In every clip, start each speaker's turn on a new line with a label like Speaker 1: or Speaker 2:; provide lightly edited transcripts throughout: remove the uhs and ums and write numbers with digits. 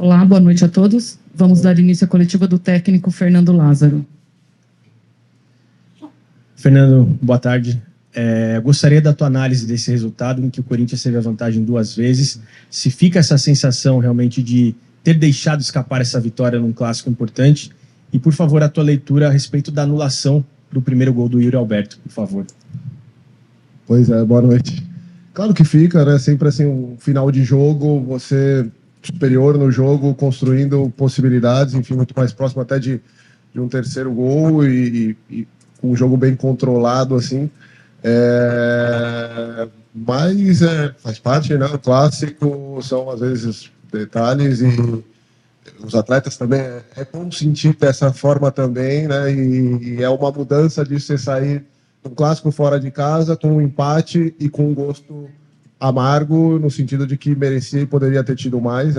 Speaker 1: Olá, boa noite a todos. Vamos dar início à coletiva do técnico Fernando Lázaro.
Speaker 2: Fernando, boa tarde. Gostaria da tua análise desse resultado, em que o Corinthians teve a vantagem 2 vezes. Se fica essa sensação realmente de ter deixado escapar essa vitória num clássico importante. E, por favor, a tua leitura a respeito da anulação do primeiro gol do Yuri Alberto, por favor.
Speaker 3: Pois é, boa noite. Claro que fica, né? Sempre assim, um final de jogo, você superior no jogo, construindo possibilidades, enfim, muito mais próximo até de um terceiro gol e com um jogo bem controlado, assim. Mas faz parte, né? O clássico são, às vezes, detalhes e os atletas também é bom sentir dessa forma também, né? E é uma mudança de você sair um clássico fora de casa com um empate e com um gosto amargo, no sentido de que merecia e poderia ter tido mais.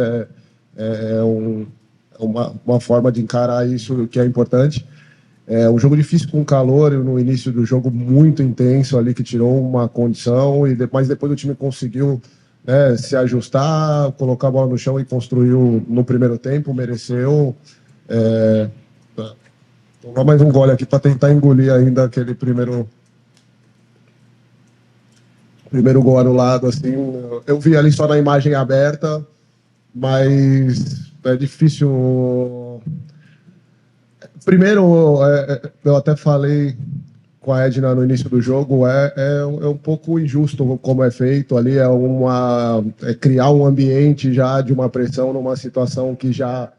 Speaker 3: Uma forma de encarar isso que é importante. É um jogo difícil com calor, no início do jogo muito intenso ali, que tirou uma condição, mas depois o time conseguiu, né, se ajustar, colocar a bola no chão e construiu no primeiro tempo, mereceu. Vou dar mais um gole aqui para tentar engolir ainda aquele primeiro gol anulado, assim. Eu vi ali só na imagem aberta, mas é difícil. Primeiro, eu até falei com a Edna no início do jogo, é um pouco injusto como é feito ali, é criar um ambiente já de uma pressão numa situação que já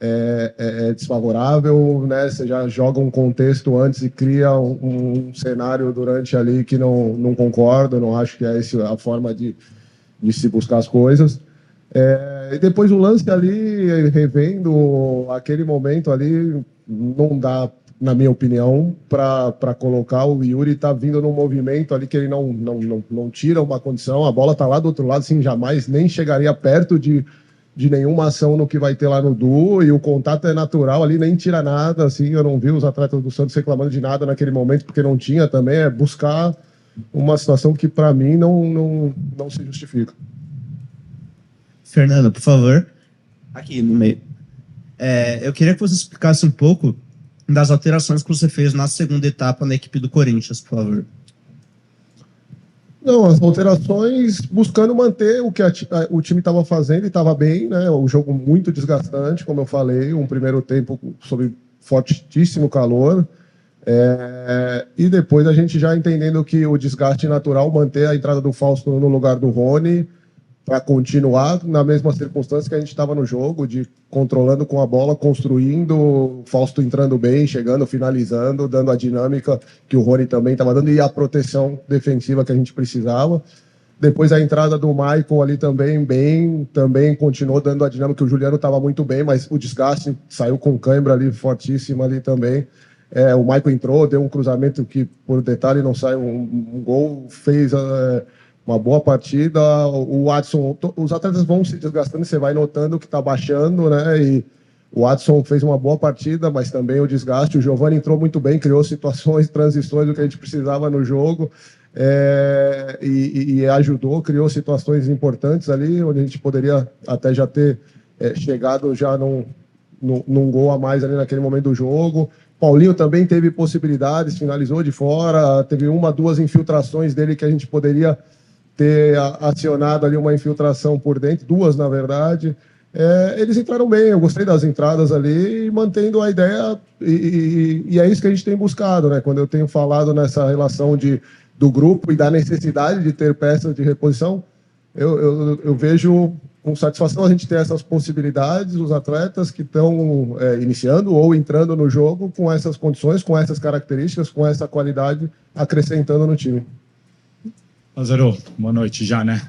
Speaker 3: é desfavorável, né? Você já joga um contexto antes e cria um cenário durante ali que não concordo, não acho que é essa a forma de se buscar as coisas. E depois o lance ali, revendo aquele momento ali, não dá, na minha opinião, para colocar o Yuri tá vindo num movimento ali que ele não tira uma condição, a bola tá lá do outro lado, assim, jamais nem chegaria perto de nenhuma ação no que vai ter lá no duo, e o contato é natural ali, nem tira nada, assim, eu não vi os atletas do Santos reclamando de nada naquele momento, porque não tinha também, é buscar uma situação que para mim não se justifica.
Speaker 4: Fernando, por favor. Aqui no meio. Eu queria que você explicasse um pouco das alterações que você fez na segunda etapa na equipe do Corinthians, por favor.
Speaker 3: Não, as alterações buscando manter o que o time estava fazendo e estava bem, né? Um jogo muito desgastante, como eu falei, um primeiro tempo sob fortíssimo calor. E depois a gente já entendendo que o desgaste natural, manter a entrada do Fausto no lugar do Rony, para continuar na mesma circunstância que a gente estava no jogo, de controlando com a bola, construindo, o Fausto entrando bem, chegando, finalizando, dando a dinâmica que o Rony também estava dando e a proteção defensiva que a gente precisava. Depois a entrada do Michael ali também continuou dando a dinâmica, que o Juliano estava muito bem, mas o desgaste saiu com cãibra ali, fortíssimo ali também. O Michael entrou, deu um cruzamento que, por detalhe, não sai um gol, fez uma boa partida. O Watson, os atletas vão se desgastando e você vai notando que está baixando, né? E o Watson fez uma boa partida, mas também o desgaste. O Giovani entrou muito bem, criou situações, transições do que a gente precisava no jogo, e ajudou, criou situações importantes ali, onde a gente poderia até já ter chegado já num gol a mais ali naquele momento do jogo. Paulinho também teve possibilidades, finalizou de fora, teve 1, 2 infiltrações dele que a gente poderia ter acionado ali uma infiltração por dentro, 2 na verdade. Eles entraram bem, eu gostei das entradas ali, mantendo a ideia, e é isso que a gente tem buscado, né? Quando eu tenho falado nessa relação do grupo e da necessidade de ter peças de reposição, eu vejo com satisfação a gente ter essas possibilidades, os atletas que estão iniciando ou entrando no jogo com essas condições, com essas características, com essa qualidade, acrescentando no time.
Speaker 5: Lázaro, boa noite já, né?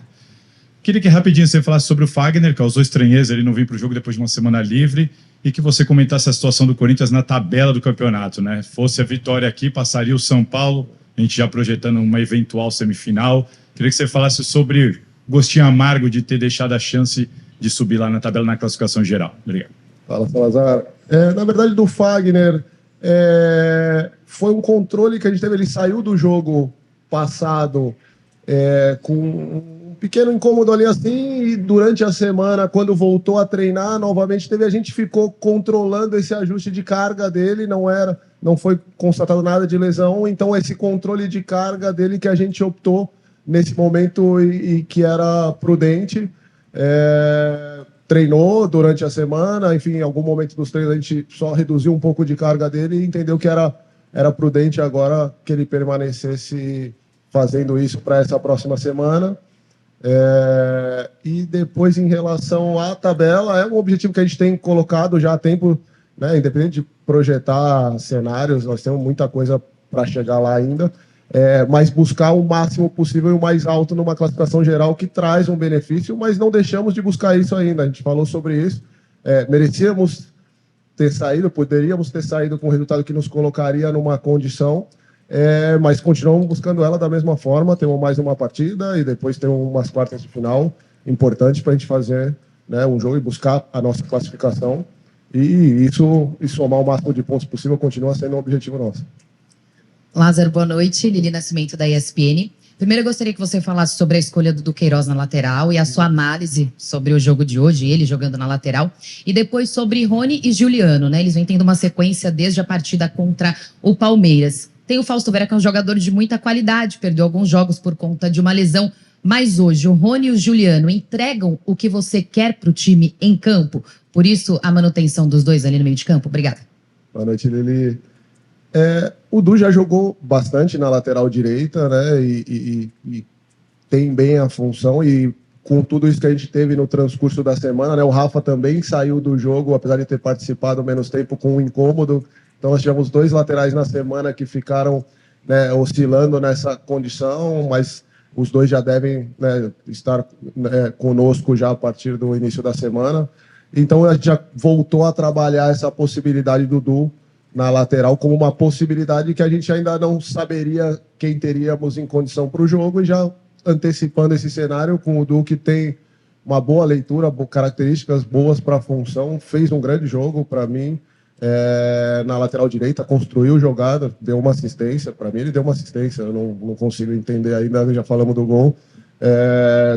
Speaker 5: Queria que rapidinho você falasse sobre o Fagner, que causou estranheza, ele não vir para o jogo depois de uma semana livre, e que você comentasse a situação do Corinthians na tabela do campeonato, né? Fosse a vitória aqui, passaria o São Paulo, a gente já projetando uma eventual semifinal. Queria que você falasse sobre o gostinho amargo de ter deixado a chance de subir lá na tabela na classificação geral. Obrigado.
Speaker 3: Fala, Salazar. Na verdade, do Fagner, foi um controle que a gente teve, ele saiu do jogo passado com um pequeno incômodo ali assim, e durante a semana, quando voltou a treinar, novamente a gente ficou controlando esse ajuste de carga dele, não foi constatado nada de lesão, então esse controle de carga dele que a gente optou nesse momento e que era prudente. Treinou durante a semana, enfim, em algum momento dos treinos a gente só reduziu um pouco de carga dele e entendeu que era prudente agora que ele permanecesse fazendo isso para essa próxima semana. E depois, em relação à tabela, é um objetivo que a gente tem colocado já há tempo, né? Independente de projetar cenários, nós temos muita coisa para chegar lá ainda, mas buscar o máximo possível e o mais alto numa classificação geral que traz um benefício, mas não deixamos de buscar isso ainda. A gente falou sobre isso. Merecíamos ter saído, poderíamos ter saído com um resultado que nos colocaria numa condição, mas continuamos buscando ela da mesma forma. Temos mais uma partida e depois temos umas quartas de final importantes para a gente fazer, né, um jogo e buscar a nossa classificação. E somar o máximo de pontos possível continua sendo um objetivo nosso.
Speaker 6: Lázaro, boa noite. Lili Nascimento, da ESPN. Primeiro, eu gostaria que você falasse sobre a escolha do Duqueiroz na lateral e a sua análise sobre o jogo de hoje, ele jogando na lateral. E depois sobre Rony e Juliano, né? Eles vêm tendo uma sequência desde a partida contra o Palmeiras. Tem o Fausto Vera, que é um jogador de muita qualidade, perdeu alguns jogos por conta de uma lesão. Mas hoje, o Rony e o Juliano entregam o que você quer para o time em campo? Por isso, a manutenção dos dois ali no meio de campo? Obrigada.
Speaker 3: Boa noite, Lili. O Du já jogou bastante na lateral direita, né? E tem bem a função. E com tudo isso que a gente teve no transcurso da semana, né? O Rafa também saiu do jogo, apesar de ter participado menos tempo, com um incômodo. Então nós tivemos 2 laterais na semana que ficaram, né, oscilando nessa condição, mas os 2 já devem, né, estar, né, conosco já a partir do início da semana. Então a gente já voltou a trabalhar essa possibilidade do Du na lateral como uma possibilidade que a gente ainda não saberia quem teríamos em condição para o jogo, e já antecipando esse cenário com o Du, que tem uma boa leitura, características boas para a função, fez um grande jogo para mim na lateral direita, construiu jogada, deu uma assistência, para mim ele deu uma assistência, eu não consigo entender ainda, já falamos do gol,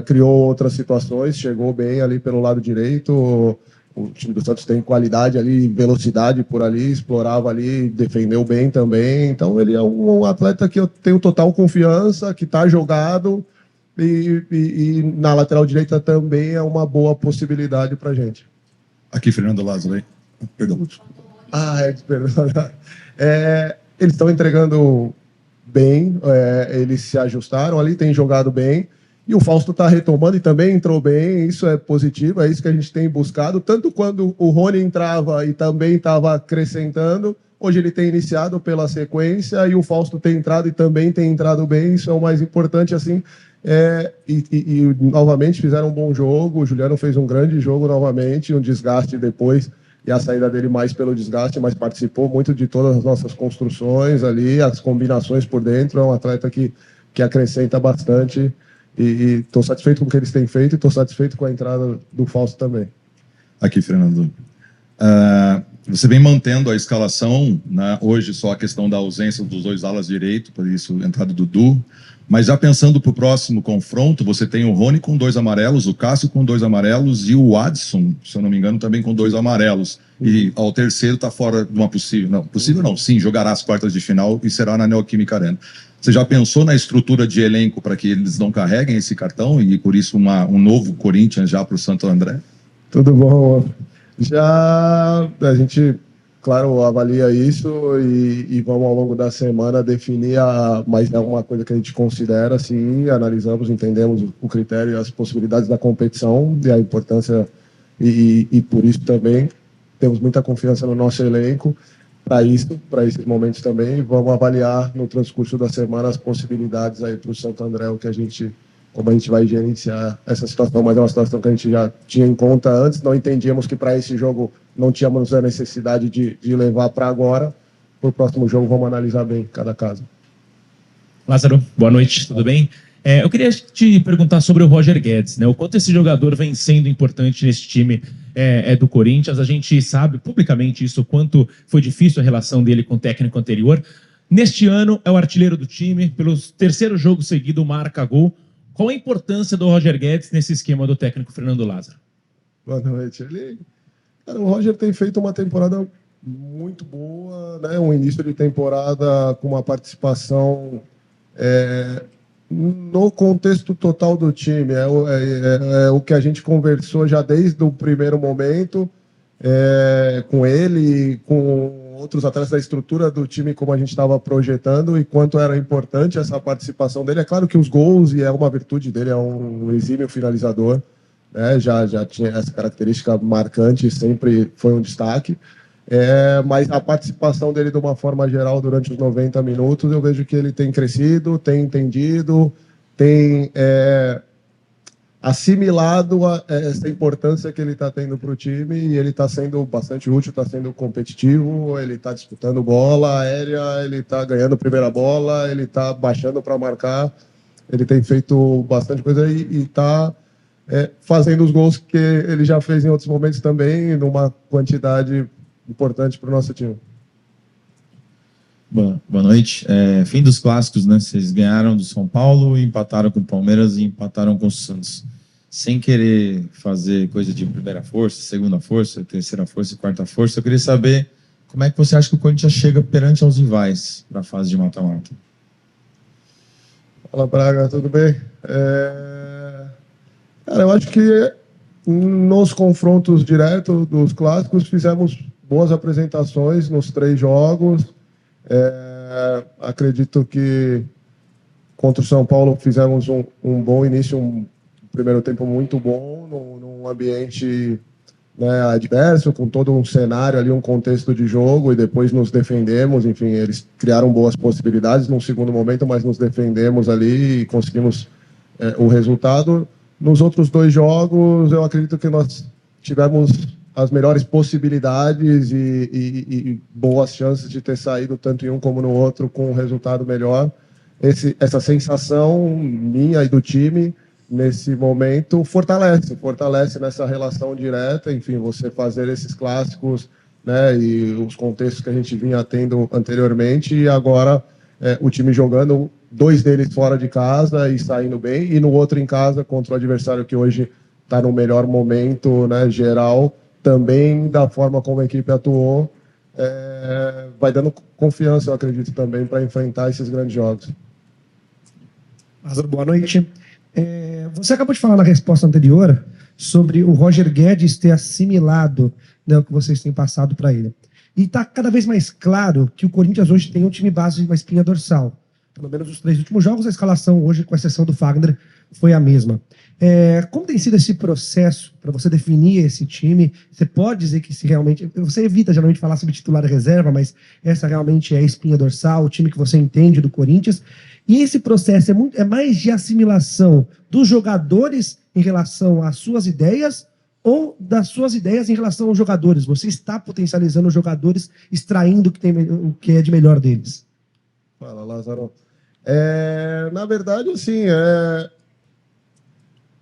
Speaker 3: criou outras situações, chegou bem ali pelo lado direito. O time do Santos tem qualidade ali, velocidade por ali, explorava ali, defendeu bem também. Então ele é um atleta que eu tenho total confiança, que está jogado, e na lateral direita também é uma boa possibilidade para a gente.
Speaker 5: Aqui, Fernando Lázaro, aí. Perdão.
Speaker 3: Perdão. Eles estão entregando bem, eles se ajustaram ali, têm jogado bem. E o Fausto está retomando e também entrou bem, isso é positivo, é isso que a gente tem buscado. Tanto quando o Rony entrava e também estava acrescentando, hoje ele tem iniciado pela sequência e o Fausto tem entrado e também tem entrado bem, isso é o mais importante, assim. E novamente fizeram um bom jogo, o Juliano fez um grande jogo novamente, um desgaste depois, e a saída dele mais pelo desgaste, mas participou muito de todas as nossas construções ali, as combinações por dentro, é um atleta que acrescenta bastante. E estou satisfeito com o que eles têm feito e estou satisfeito com a entrada do Fausto também.
Speaker 7: Aqui, Fernando. Você vem mantendo a escalação, né? Hoje só a questão da ausência dos 2 alas direito, por isso a entrada do Du. Mas já pensando para o próximo confronto, você tem o Rony com 2 amarelos, o Cássio com 2 amarelos e o Adson, se eu não me engano, também com 2 amarelos. E ao terceiro está fora de uma possível... Não, possível não, sim, jogará as quartas de final e será na Neoquímica Arena. Você já pensou na estrutura de elenco para que eles não carreguem esse cartão e por isso um novo Corinthians já para o Santo André?
Speaker 3: Tudo bom. Já a gente, claro, avalia isso e vamos ao longo da semana definir, mas é uma coisa que a gente considera, sim, analisamos, entendemos o critério e as possibilidades da competição e a importância, e por isso também temos muita confiança no nosso elenco. Para esses momentos também, vamos avaliar no transcurso da semana as possibilidades aí para o Santo André, como a gente vai gerenciar essa situação, mas é uma situação que a gente já tinha em conta antes, não entendíamos que para esse jogo não tínhamos a necessidade de levar para agora. Para o próximo jogo vamos analisar bem cada caso.
Speaker 8: Lázaro, boa noite, tudo bem? Eu queria te perguntar sobre o Roger Guedes, né? O quanto esse jogador vem sendo importante nesse time do Corinthians. A gente sabe publicamente isso, o quanto foi difícil a relação dele com o técnico anterior. Neste ano é o artilheiro do time, pelo 3º jogo seguido marca gol. Qual a importância do Roger Guedes nesse esquema do técnico Fernando Lázaro?
Speaker 3: Boa noite. Cara, o Roger tem feito uma temporada muito boa, né? Um início de temporada com uma participação no contexto total do time. É o que a gente conversou já desde o primeiro momento com ele e com outros atletas da estrutura do time, como a gente estava projetando e quanto era importante essa participação dele. É claro que os gols, e é uma virtude dele, é um exímio finalizador, né? Já tinha essa característica marcante, sempre foi um destaque. Mas a participação dele, de uma forma geral, durante os 90 minutos, eu vejo que ele tem crescido, tem entendido, tem assimilado essa importância que ele está tendo para o time, e ele está sendo bastante útil, está sendo competitivo, ele está disputando bola aérea, ele está ganhando primeira bola, ele está baixando para marcar, ele tem feito bastante coisa e está fazendo os gols que ele já fez em outros momentos também, numa quantidade importante para o nosso time.
Speaker 9: Boa noite. Fim dos clássicos, né? Vocês ganharam do São Paulo, empataram com o Palmeiras e empataram com o Santos. Sem querer fazer coisa de primeira força, segunda força, terceira força e quarta força, eu queria saber como é que você acha que o Corinthians chega perante aos rivais para a fase de mata-mata.
Speaker 3: Fala, Braga, tudo bem? Cara, eu acho que nos confrontos diretos dos clássicos fizemos boas apresentações nos 3 jogos. Acredito que contra o São Paulo fizemos um bom início, um primeiro tempo muito bom, num ambiente, né, adverso, com todo um cenário ali, um contexto de jogo, e depois nos defendemos. Enfim, eles criaram boas possibilidades num segundo momento, mas nos defendemos ali e conseguimos o resultado. Nos outros 2 jogos, eu acredito que nós tivemos as melhores possibilidades e boas chances de ter saído tanto em um como no outro com um resultado melhor. Essa sensação minha e do time nesse momento fortalece nessa relação direta. Enfim, você fazer esses clássicos, né, e os contextos que a gente vinha tendo anteriormente, e agora o time jogando 2 deles fora de casa e saindo bem, e no outro em casa contra o adversário que hoje está no melhor momento, né, geral, também da forma como a equipe atuou, vai dando confiança, eu acredito, também para enfrentar esses grandes jogos.
Speaker 10: Lázaro, boa noite. Você acabou de falar na resposta anterior sobre o Roger Guedes ter assimilado, né, o que vocês têm passado para ele. E está cada vez mais claro que o Corinthians hoje tem um time base, uma espinha dorsal. Pelo menos os 3 últimos jogos, a escalação hoje, com exceção do Fagner, foi a mesma. Como tem sido esse processo para você definir esse time? Você pode dizer que se realmente... Você evita geralmente falar sobre titular e reserva, mas essa realmente é a espinha dorsal, o time que você entende do Corinthians. E esse processo é mais de assimilação dos jogadores em relação às suas ideias, ou das suas ideias em relação aos jogadores? Você está potencializando os jogadores, extraindo o que é de melhor deles?
Speaker 3: Fala, Lázaro. Na verdade, assim,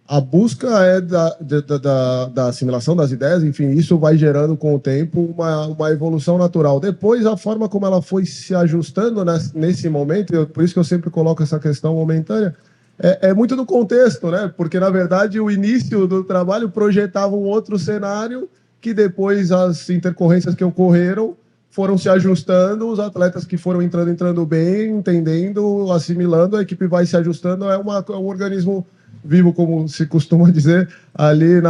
Speaker 3: a busca da assimilação das ideias. Enfim, isso vai gerando com o tempo uma evolução natural. Depois, a forma como ela foi se ajustando nesse momento, por isso que eu sempre coloco essa questão momentânea, é muito do contexto, né? Porque, na verdade, o início do trabalho projetava um outro cenário, que depois as intercorrências que ocorreram foram se ajustando, os atletas que foram entrando bem, entendendo, assimilando, a equipe vai se ajustando, é um organismo vivo, como se costuma dizer, ali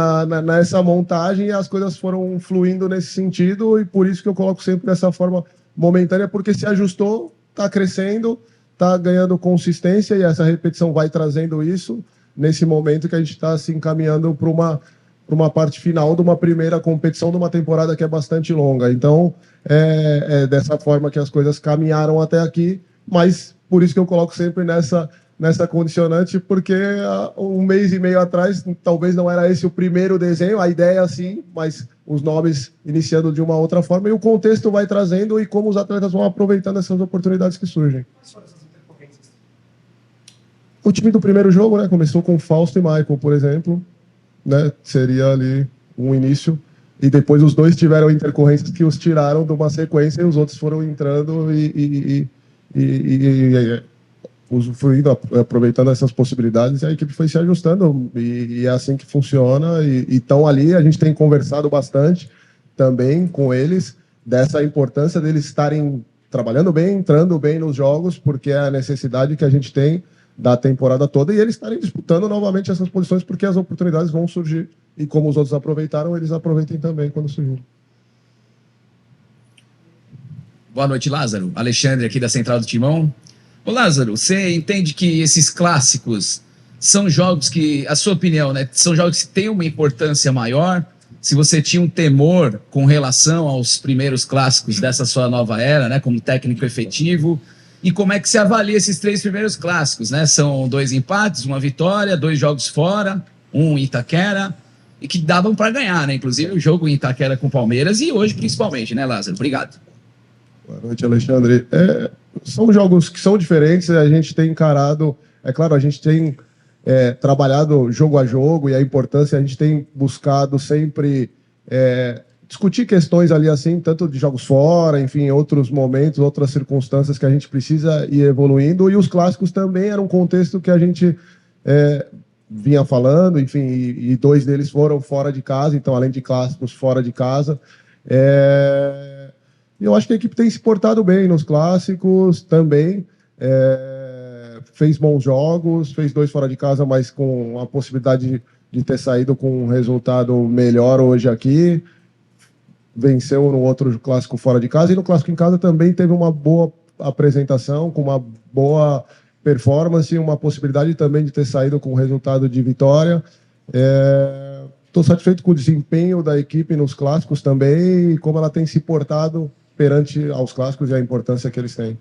Speaker 3: nessa montagem, e as coisas foram fluindo nesse sentido, e por isso que eu coloco sempre dessa forma momentânea, porque se ajustou, está crescendo, está ganhando consistência, e essa repetição vai trazendo isso nesse momento que a gente está se encaminhando para uma parte final de uma primeira competição de uma temporada que é bastante longa. Então, é dessa forma que as coisas caminharam até aqui, mas por isso que eu coloco sempre nessa condicionante, porque 1 mês e meio atrás talvez não era esse o primeiro desenho, a ideia sim, mas os nomes iniciando de uma outra forma, e o contexto vai trazendo, e como os atletas vão aproveitando essas oportunidades que surgem. O time do primeiro jogo, né, começou com Fausto e Michael, por exemplo, né, seria ali um início, e depois os 2 tiveram intercorrências que os tiraram de uma sequência, e os outros foram entrando e usufruindo, aproveitando essas possibilidades, e a equipe foi se ajustando, e é assim que funciona, e estão ali, a gente tem conversado bastante também com eles, dessa importância deles estarem trabalhando bem, entrando bem nos jogos, porque é a necessidade que a gente tem da temporada toda, e eles estarem disputando novamente essas posições, porque as oportunidades vão surgir, e como os outros aproveitaram, eles aproveitem também quando surgirem.
Speaker 11: Boa noite, Lázaro. Alexandre aqui da Central do Timão. Ô Lázaro, você entende que esses clássicos são jogos que, a sua opinião, né, são jogos que têm uma importância maior? Se você tinha um temor com relação aos primeiros clássicos dessa sua nova era, né, como técnico efetivo, e como é que você avalia esses 3 primeiros clássicos, né? São 2 empates, 1 vitória, 2 jogos fora, 1 em Itaquera, e que davam para ganhar, né? Inclusive o jogo em Itaquera com o Palmeiras e hoje principalmente, né, Lázaro? Obrigado.
Speaker 3: Boa noite, Alexandre. São jogos que são diferentes, a gente tem encarado, é claro, a gente tem trabalhado jogo a jogo, e a importância, a gente tem buscado sempre discutir questões ali assim, tanto de jogos fora, enfim, outros momentos, outras circunstâncias que a gente precisa ir evoluindo, e os clássicos também eram um contexto que a gente vinha falando, enfim, e 2 deles foram fora de casa, então além de clássicos fora de casa, eu acho que a equipe tem se portado bem nos clássicos também, fez bons jogos, fez 2 fora de casa, mas com a possibilidade de ter saído com um resultado melhor hoje aqui, venceu no outro clássico fora de casa, e no clássico em casa também teve uma boa apresentação, com uma boa performance, e uma possibilidade também de ter saído com um resultado de vitória. Estou satisfeito com o desempenho da equipe nos clássicos também, e como ela tem se portado perante aos clássicos e a importância que eles têm.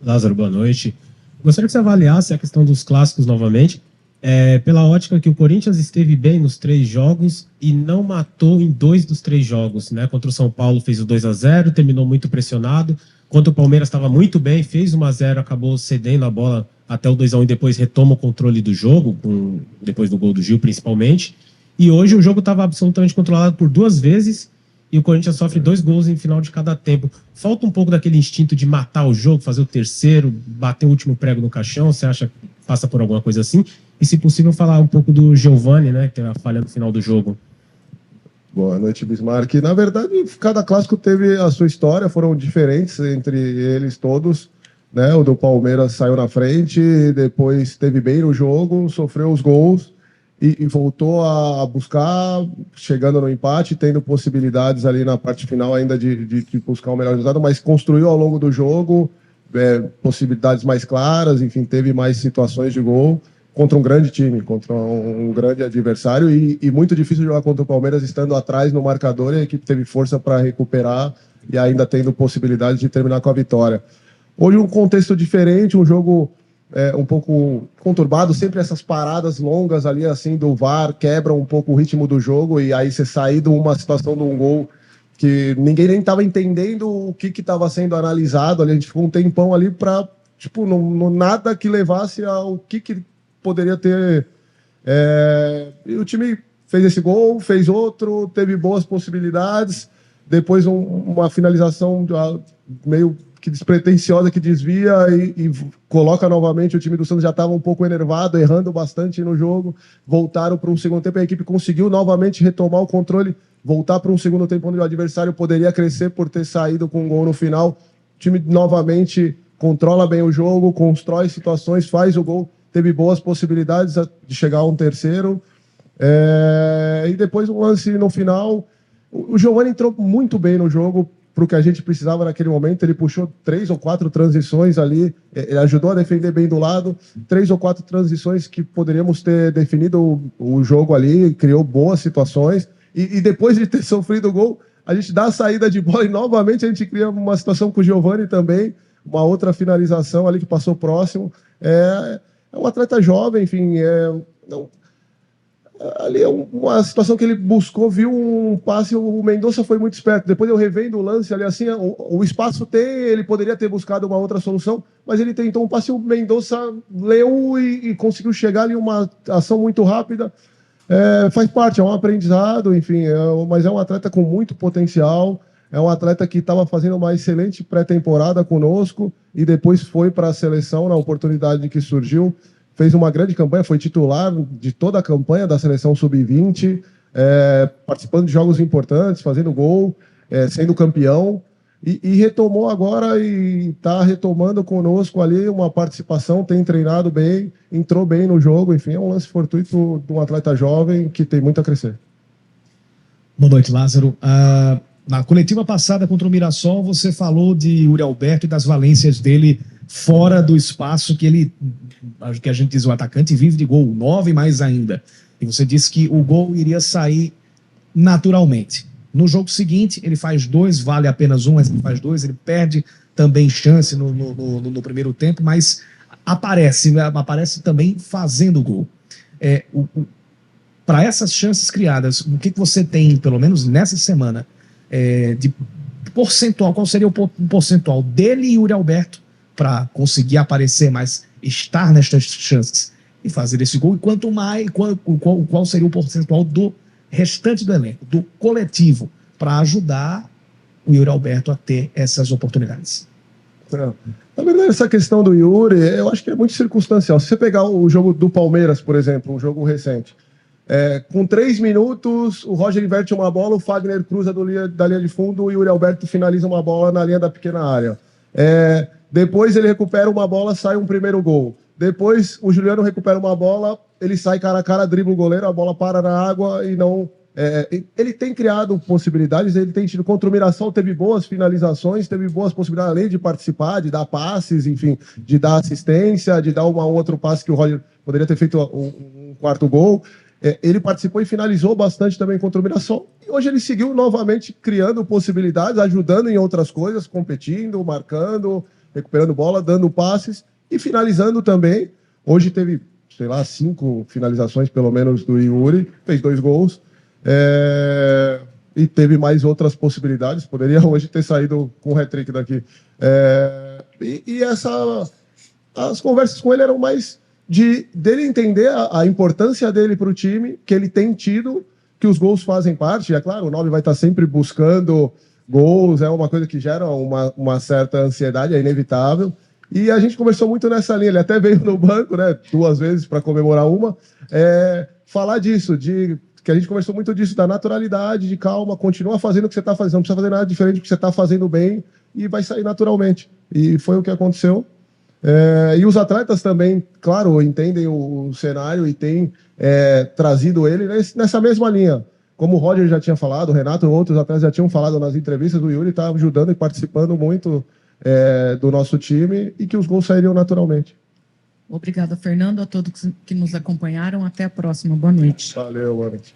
Speaker 12: Lázaro, boa noite. Gostaria que você avaliasse a questão dos clássicos novamente, pela ótica que o Corinthians esteve bem nos 3 jogos e não matou em 2 dos 3 jogos, né? Contra o São Paulo fez o 2-0, terminou muito pressionado. Contra o Palmeiras estava muito bem, fez 1-0, acabou cedendo a bola até o 2-1 e depois retoma o controle do jogo, depois do gol do Gil principalmente. E hoje o jogo estava absolutamente controlado por 2 vezes, e o Corinthians sofre 2 gols em final de cada tempo. Falta um pouco daquele instinto de matar o jogo, fazer o terceiro, bater o último prego no caixão. Você acha que passa por alguma coisa assim? E, se possível, falar um pouco do Giovani, né, que teve a falha no final do jogo.
Speaker 3: Boa noite, Bismarck. Na verdade, cada clássico teve a sua história, foram diferentes entre eles todos, né? O do Palmeiras saiu na frente, depois esteve bem no jogo, sofreu os gols, e voltou a buscar, chegando no empate, tendo possibilidades ali na parte final ainda de buscar o melhor resultado, mas construiu ao longo do jogo possibilidades mais claras, enfim, teve mais situações de gol contra um grande time, contra um grande adversário, e muito difícil jogar contra o Palmeiras estando atrás no marcador, e a equipe teve força para recuperar e ainda tendo possibilidades de terminar com a vitória. Hoje um contexto diferente, um jogo um pouco conturbado, sempre essas paradas longas ali assim do VAR quebram um pouco o ritmo do jogo, e aí você sair de uma situação de um gol que ninguém nem estava entendendo o que estava sendo analisado ali, a gente ficou um tempão ali para no nada que levasse ao que poderia ter, e o time fez esse gol, fez outro, teve boas possibilidades, depois uma finalização meio que despretensiosa, que desvia e coloca novamente. O time do Santos já estava um pouco enervado, errando bastante no jogo, voltaram para um segundo tempo, a equipe conseguiu novamente retomar o controle, voltar para um segundo tempo onde o adversário poderia crescer por ter saído com um gol no final. O time novamente controla bem o jogo, constrói situações, faz o gol, teve boas possibilidades de chegar a um terceiro, e depois um lance no final. O Giovani entrou muito bem no jogo, para o que a gente precisava naquele momento. Ele puxou 3 ou 4 transições ali, ele ajudou a defender bem do lado, 3 ou 4 transições que poderíamos ter definido o jogo ali, criou boas situações, e depois de ter sofrido o gol, a gente dá a saída de bola e novamente a gente cria uma situação com o Giovani também, uma outra finalização ali que passou próximo. É um atleta jovem, enfim, ali é uma situação que ele buscou, viu um passe, o Mendonça foi muito esperto. Depois eu revendo o lance ali assim, o espaço ele poderia ter buscado uma outra solução, mas ele tentou um passe, o Mendonça leu e conseguiu chegar ali, uma ação muito rápida. Faz parte, é um aprendizado, enfim, mas é um atleta com muito potencial. É um atleta que estava fazendo uma excelente pré-temporada conosco e depois foi para a seleção na oportunidade que surgiu. Fez uma grande campanha, foi titular de toda a campanha da seleção sub-20, participando de jogos importantes, fazendo gol, sendo campeão. E retomou agora e está retomando conosco ali uma participação, tem treinado bem, entrou bem no jogo, enfim, é um lance fortuito de um atleta jovem que tem muito a crescer.
Speaker 13: Boa noite, Lázaro. Na coletiva passada contra o Mirassol, você falou de Yuri Alberto e das valências dele fora do espaço que ele, que a gente diz, o atacante vive de gol, 9 mais ainda. E você disse que o gol iria sair naturalmente. No jogo seguinte, ele faz 2, vale apenas 1, mas ele faz 2, ele perde também chance no primeiro tempo, mas aparece também fazendo gol. Para essas chances criadas, o que você tem, pelo menos nessa semana, de percentual, qual seria o percentual dele e Yuri Alberto para conseguir aparecer, mas estar nestas chances e fazer esse gol? E qual seria o percentual do restante do elenco, do coletivo, para ajudar o Yuri Alberto a ter essas oportunidades?
Speaker 3: Na verdade, essa questão do Yuri, eu acho que é muito circunstancial. Se você pegar o jogo do Palmeiras, por exemplo, um jogo recente, com 3 minutos, o Roger inverte uma bola, o Fagner cruza da linha de fundo, o Yuri Alberto finaliza uma bola na linha da pequena área. Depois ele recupera uma bola, sai um primeiro gol. Depois o Juliano recupera uma bola, ele sai cara a cara, dribla o goleiro, a bola para na água e não... ele tem criado possibilidades, ele tem tido contra o Mirassol, teve boas finalizações, teve boas possibilidades, além de participar, de dar passes, enfim, de dar assistência, de dar um outro passe que o Roger poderia ter feito um quarto gol. Ele participou e finalizou bastante também contra o Mirassol. E hoje ele seguiu novamente criando possibilidades, ajudando em outras coisas, competindo, marcando, recuperando bola, dando passes e finalizando também. Hoje teve, sei lá, 5 finalizações pelo menos do Yuri, fez 2 gols. E teve mais outras possibilidades. Poderia hoje ter saído com o hat-trick daqui. As conversas com ele eram mais dele entender a importância dele para o time, que ele tem tido, que os gols fazem parte. É claro, o 9 vai estar sempre buscando gols, é uma coisa que gera uma certa ansiedade, é inevitável. E a gente conversou muito nessa linha. Ele até veio no banco, né, 2 vezes para comemorar uma, falar disso, que a gente conversou muito disso, da naturalidade, de calma, continua fazendo o que você está fazendo, não precisa fazer nada diferente do que você está fazendo bem e vai sair naturalmente. E foi o que aconteceu. E os atletas também, claro, entendem o cenário e têm trazido ele nessa mesma linha. Como o Roger já tinha falado, o Renato e outros atletas já tinham falado nas entrevistas, o Yuri está ajudando e participando muito do nosso time e que os gols sairiam naturalmente.
Speaker 1: Obrigada, Fernando, a todos que nos acompanharam. Até a próxima. Boa noite.
Speaker 3: Valeu, boa noite.